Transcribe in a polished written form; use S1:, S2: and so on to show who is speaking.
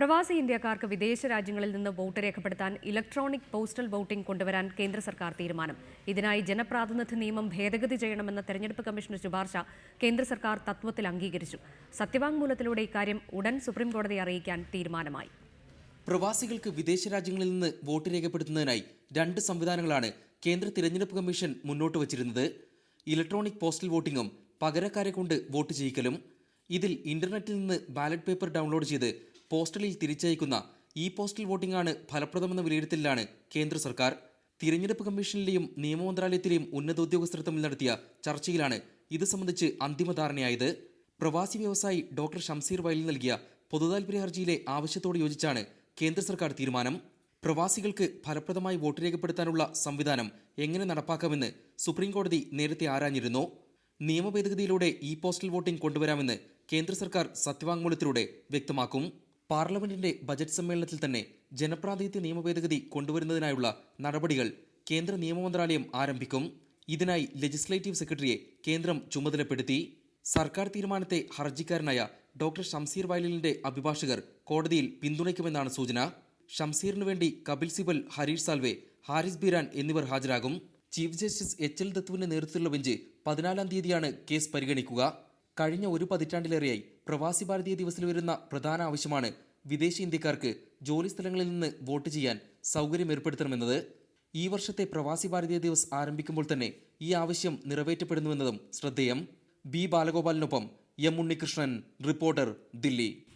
S1: പ്രവാസി ഇന്ത്യക്കാർക്ക് വിദേശ രാജ്യങ്ങളിൽ നിന്ന് വോട്ട് രേഖപ്പെടുത്താൻ ഇലക്ട്രോണിക് പോസ്റ്റൽ വോട്ടിംഗ് കൊണ്ടുവരാൻ കേന്ദ്ര സർക്കാർ തീരുമാനം. ഇതിനായി ജനപ്രാതിനിധ്യ നിയമം ഭേദഗതി ചെയ്യണമെന്ന തെരഞ്ഞെടുപ്പ് കമ്മീഷൻ ശുപാർശ കേന്ദ്ര സർക്കാർ തത്വത്തിൽ അംഗീകരിച്ചു. സത്യവാങ്മൂലത്തിലൂടെ ഇക്കാര്യം ഉടൻ സുപ്രീംകോടതിയെ അറിയിക്കാൻ തീരുമാനമായി.
S2: പ്രവാസികൾക്ക് വിദേശ രാജ്യങ്ങളിൽ നിന്ന് വോട്ട് രേഖപ്പെടുത്തുന്നതിനായി 2 സംവിധാനങ്ങളാണ് കേന്ദ്ര തിരഞ്ഞെടുപ്പ് കമ്മീഷൻ മുന്നോട്ട് വച്ചിരുന്നത്. ഇലക്ട്രോണിക് പോസ്റ്റൽ വോട്ടിംഗും പകരക്കാരെ കൊണ്ട് വോട്ട് ചെയ്യിക്കലും. ഇതിൽ ഇന്റർനെറ്റിൽ നിന്ന് ബാലറ്റ് പേപ്പർ ഡൗൺലോഡ് ചെയ്ത് പോസ്റ്റലിൽ തിരിച്ചയക്കുന്ന ഇ പോസ്റ്റൽ വോട്ടിംഗ് ആണ് ഫലപ്രദമെന്ന വിലയിരുത്തലിലാണ് കേന്ദ്ര സർക്കാർ. തിരഞ്ഞെടുപ്പ് കമ്മീഷനിലെയും നിയമമന്ത്രാലയത്തിലെയും ഉന്നത ഉദ്യോഗസ്ഥർ തമ്മിൽ നടത്തിയ ചർച്ചയിലാണ് ഇത് സംബന്ധിച്ച് അന്തിമ ധാരണയായത്. പ്രവാസി വ്യവസായി ഡോക്ടർ ഷംസീർ വയലിൽ നൽകിയ പൊതുതാൽപര്യ ഹർജിയിലെ ആവശ്യത്തോട് യോജിച്ചാണ് കേന്ദ്ര സർക്കാർ തീരുമാനം. പ്രവാസികൾക്ക് ഫലപ്രദമായി വോട്ട് രേഖപ്പെടുത്താനുള്ള സംവിധാനം എങ്ങനെ നടപ്പാക്കാമെന്ന് സുപ്രീംകോടതി നേരത്തെ ആരാഞ്ഞിരുന്നു. നിയമ ഭേദഗതിയിലൂടെ ഇ പോസ്റ്റൽ വോട്ടിംഗ് കൊണ്ടുവരാമെന്ന് കേന്ദ്ര സർക്കാർ സത്യവാങ്മൂലത്തിലൂടെ വ്യക്തമാക്കും. പാർലമെന്റിന്റെ ബജറ്റ് സമ്മേളനത്തിൽ തന്നെ ജനപ്രാതിനിധ്യ നിയമ ഭേദഗതി കൊണ്ടുവരുന്നതിനായുള്ള നടപടികൾ കേന്ദ്ര നിയമമന്ത്രാലയം ആരംഭിക്കും. ഇതിനായി ലെജിസ്ലേറ്റീവ് സെക്രട്ടറിയെ കേന്ദ്രം ചുമതലപ്പെടുത്തി. സർക്കാർ തീരുമാനത്തെ ഹർജിക്കാരനായ ഡോക്ടർ ഷംസീർ വയലിലിന്റെ അഭിഭാഷകർ കോടതിയിൽ പിന്തുണയ്ക്കുമെന്നാണ് സൂചന. ഷംസീറിനു വേണ്ടി കപിൽ സിബൽ, ഹരീഷ് സാൽവെ, ഹാരിസ് ബീരാൻ എന്നിവർ ഹാജരാകും. ചീഫ് ജസ്റ്റിസ് എച്ച് എൽ ദത്തുവിന്റെ നേതൃത്വത്തിലുള്ള ബെഞ്ച് 14-ാം തീയതിയാണ് കേസ് പരിഗണിക്കുക. കഴിഞ്ഞ 1 പതിറ്റാണ്ടിലേറെയായി പ്രവാസി ഭാരതീയ ദിവസിൽ വരുന്ന പ്രധാന ആവശ്യമാണ് വിദേശ ഇന്ത്യക്കാർക്ക് ജോലി സ്ഥലങ്ങളിൽ നിന്ന് വോട്ട് ചെയ്യാൻ സൗകര്യം ഏർപ്പെടുത്തണമെന്നത്. ഈ വർഷത്തെ പ്രവാസി ഭാരതീയ ദിവസ് ആരംഭിക്കുമ്പോൾ തന്നെ ഈ ആവശ്യം നിറവേറ്റപ്പെടുന്നുവെന്നതും ശ്രദ്ധേയം. ബി ബാലഗോപാലിനൊപ്പം എം ഉണ്ണികൃഷ്ണൻ, റിപ്പോർട്ടർ, ദില്ലി.